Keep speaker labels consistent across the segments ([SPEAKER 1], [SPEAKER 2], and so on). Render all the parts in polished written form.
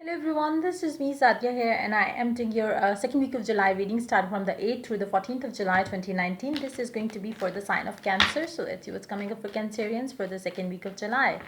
[SPEAKER 1] Hello everyone, this is me Sadia here, and I am doing your second week of July reading starting from the 8th through the 14th of July 2019. This is going to be for the sign of Cancer, so let's see what's coming up for Cancerians for the second week of July.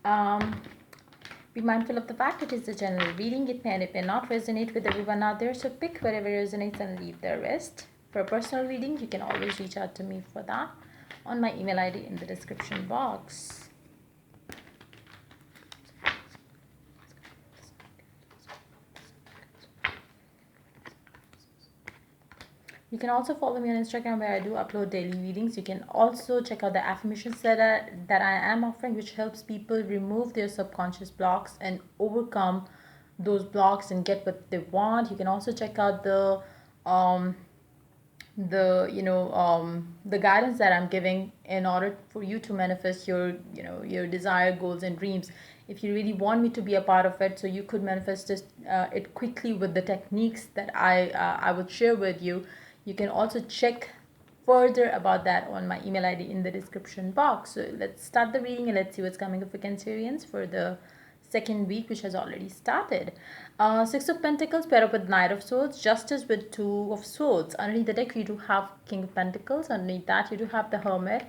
[SPEAKER 1] Um, be mindful of the fact it is a general reading. It may and it may not resonate with everyone out there, so pick whatever resonates and leave the rest. For a personal reading, you can always reach out to me for that on my email ID in the description box. You can also follow me on Instagram where I do upload daily readings. You can also check out the affirmations that I am offering, which helps people remove their subconscious blocks and overcome those blocks and get what they want. You can also check out um, the guidance that I'm giving in order for you to manifest your desired goals and dreams. If you really want me to be a part of it, so you could manifest it quickly with the techniques that I would share with you. You can also check further about that on my email ID in the description box. So let's start the reading and let's see what's coming up for Cancerians for the second week, which has already started. Six of Pentacles pair up with Knight of Swords, Justice with Two of Swords. Underneath the deck, you do have King of Pentacles. Underneath that, you do have the Hermit.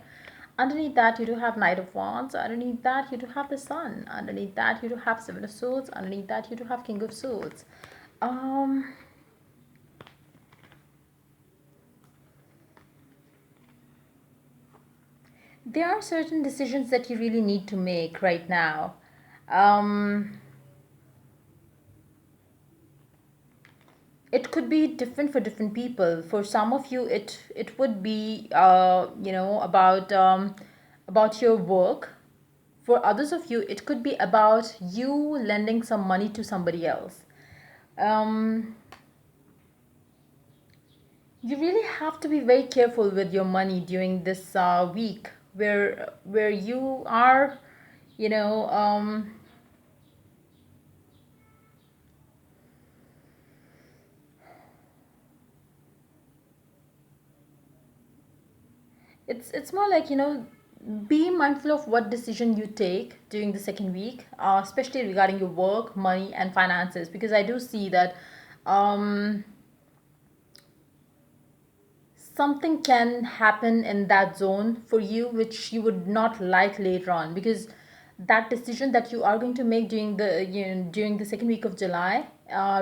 [SPEAKER 1] Underneath that, you do have Knight of Wands. Underneath that, you do have the Sun. Underneath that, you do have Seven of Swords. Underneath that, you do have King of Swords. There are certain decisions that you really need to make right now. Um, it could be different for different people. For some of you, it would be about your work. For others of you, it could be about you lending some money to somebody else. Um, you really have to be very careful with your money during this week, where you are, you know. It's more like, be mindful of what decision you take during the second week, especially regarding your work, money, and finances, because I do see that um, something can happen in that zone for you which you would not like later on, because that decision that you are going to make during the second week of July,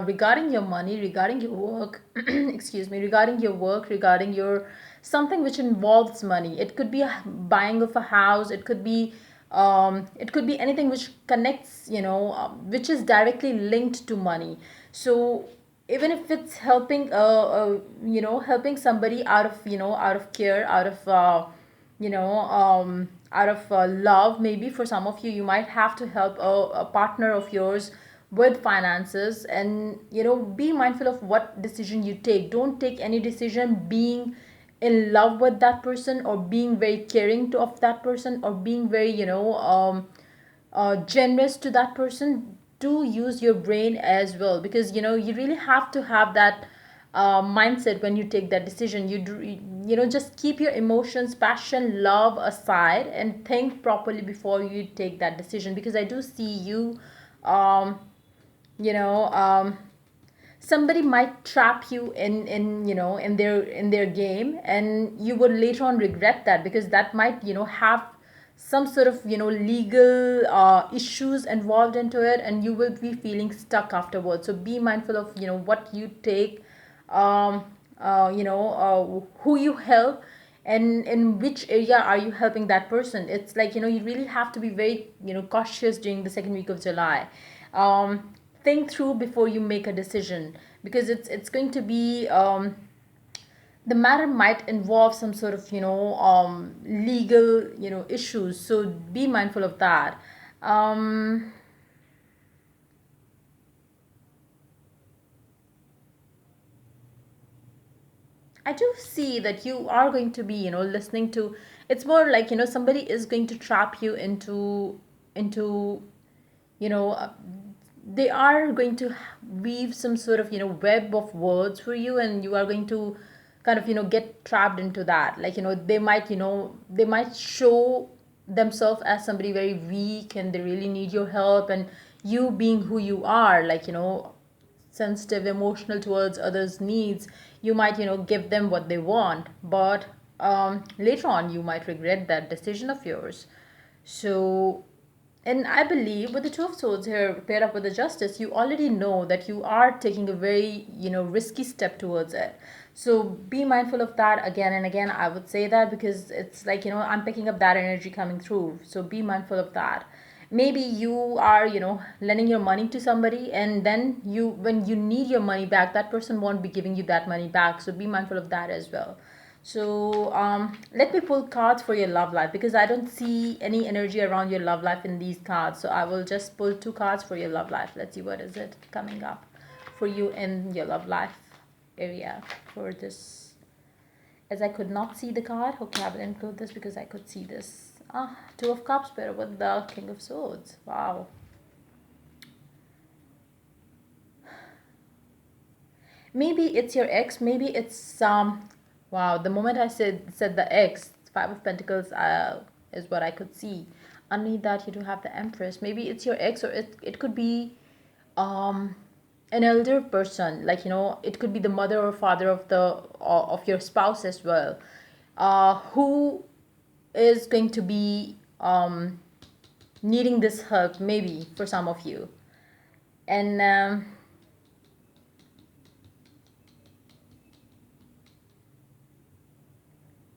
[SPEAKER 1] regarding your money, regarding your work, excuse me, regarding your work, regarding your something which involves money. It could be a buying of a house. It could be anything which connects, which is directly linked to money. So even if it's helping somebody out of care, out of love. Maybe for some of you, you might have to help a partner of yours with finances, and be mindful of what decision you take. Don't take any decision being in love with that person, or being very caring of that person, or being very generous to that person. Do use your brain as well, because you really have to have that mindset when you take that decision. Just keep your emotions, passion, love aside, and think properly before you take that decision, because I do see you um, you know somebody might trap you in their game, and you would later on regret that, because that might have some sort of legal issues involved into it, and you will be feeling stuck afterwards. So be mindful of what you take, um, who you help, and in which area are you helping that person. It's like, you really have to be very cautious during the second week of July. Think through before you make a decision, because it's going to be, the matter might involve some sort of legal issues, so be mindful of that. um, I do see that you are going to be, listening to. It's more like, somebody is going to trap you into you know uh, they are going to weave some sort of web of words for you, and you are going to kind of get trapped into that. Like, they might show themselves as somebody very weak, and they really need your help, and you being who you are, like, sensitive, emotional towards others' needs, you might, give them what they want, but later on you might regret that decision of yours. So, and I believe with the Two of Swords here paired up with the Justice, you already know that you are taking a very, risky step towards it. So be mindful of that again and again. I would say that because it's like, I'm picking up that energy coming through. So be mindful of that. Maybe you are, lending your money to somebody, and then when you need your money back, that person won't be giving you that money back. So be mindful of that as well. So let me pull cards for your love life because I don't see any energy around your love life in these cards. So I will just pull two cards for your love life. Let's see what is it coming up for you in your love life area for this. As I could not see the card, okay, I will include this because I could see this. Two of Cups paired with the King of Swords. Wow. Maybe it's your ex. Maybe it's wow. The moment I said the ex, Five of Pentacles is what I could see. Underneath that, you do have the Empress. Maybe it's your ex, or it could be um an elder person. Like, it could be the mother or father of your spouse as well, who is going to be needing this help maybe for some of you. And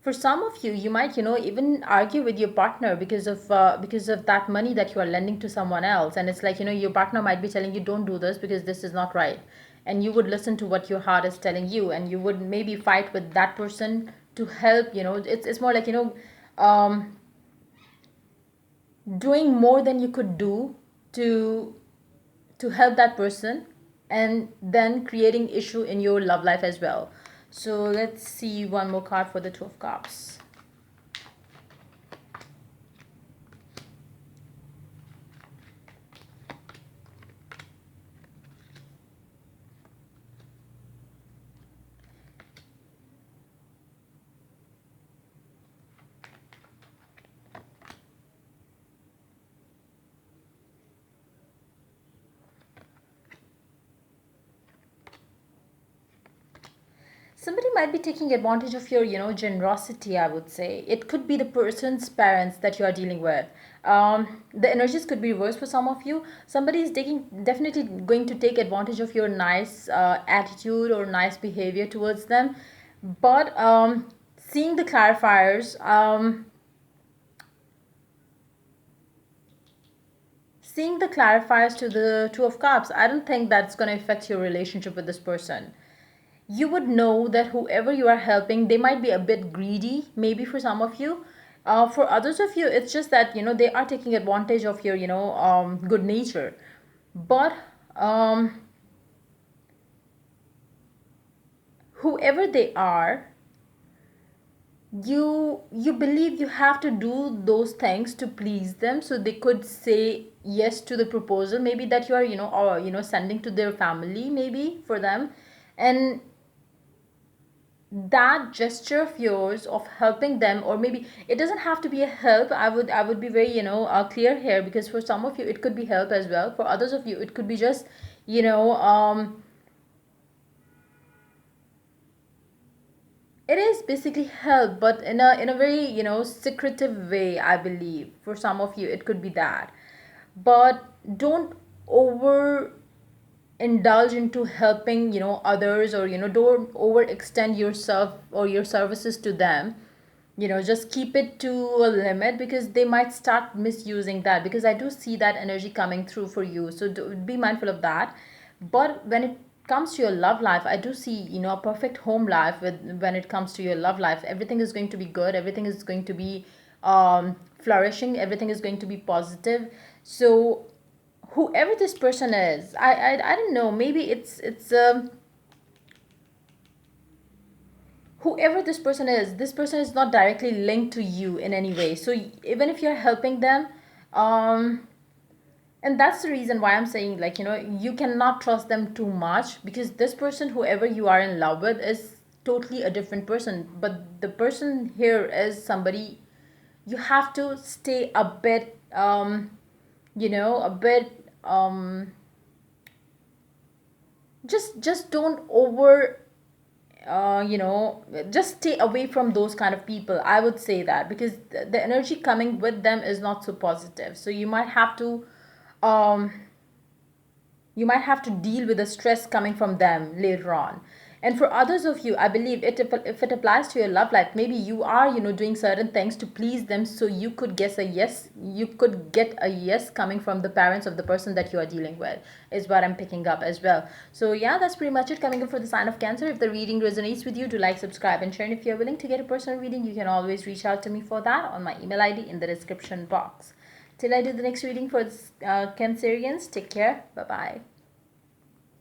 [SPEAKER 1] for some of you, you might, even argue with your partner because of that money that you are lending to someone else. And it's like, your partner might be telling you, don't do this because this is not right, and you would listen to what your heart is telling you, and you would maybe fight with that person to help. It's more like, um doing more than you could do to help that person, and then creating issue in your love life as well. So let's see one more card for the Two of Cups. Somebody might be taking advantage of your, generosity, I would say. It could be the person's parents that you are dealing with. The energies could be reversed for some of you. Somebody is definitely going to take advantage of your nice attitude or nice behavior towards them. But seeing the clarifiers, seeing the clarifiers to the Two of Cups, I don't think that's going to affect your relationship with this person. You would know that whoever you are helping, they might be a bit greedy, maybe for some of you. For others of you, it's just that, they are taking advantage of your, good nature. But whoever they are, you believe you have to do those things to please them so they could say yes to the proposal maybe that you are, or sending to their family maybe for them. And that gesture of yours of helping them, or maybe it doesn't have to be a help. I would be very, clear here, because for some of you it could be help as well. For others of you it could be just, you know it is basically help, but in a very, secretive way. I believe for some of you it could be that. But don't over indulge into helping, others, or don't overextend yourself or your services to them. Just keep it to a limit, because they might start misusing that, because I do see that energy coming through for you. So be mindful of that. But when it comes to your love life, I do see, a perfect home life. When it comes to your love life, everything is going to be good, everything is going to be flourishing, everything is going to be positive. So whoever this person is, I don't know, maybe it's whoever this person is not directly linked to you in any way. So even if you're helping them, um and that's the reason why I'm saying, like, you cannot trust them too much, because this person, whoever you are in love with, is totally a different person. But the person here is somebody you have to stay a bit, a bit um just don't over just stay away from those kind of people. I would say that, because the energy coming with them is not so positive, so um you might have to deal with the stress coming from them later on. And for others of you, I believe if it applies to your love life, maybe you are doing certain things to please them, so you could get a yes coming from the parents of the person that you are dealing with, is what I'm picking up as well. So yeah, that's pretty much it coming up for the sign of Cancer. If the reading resonates with you, do like, subscribe, and share. And if you're willing to get a personal reading, you can always reach out to me for that on my email ID in the description box. Till I do the next reading for Cancerians, take care. Bye bye.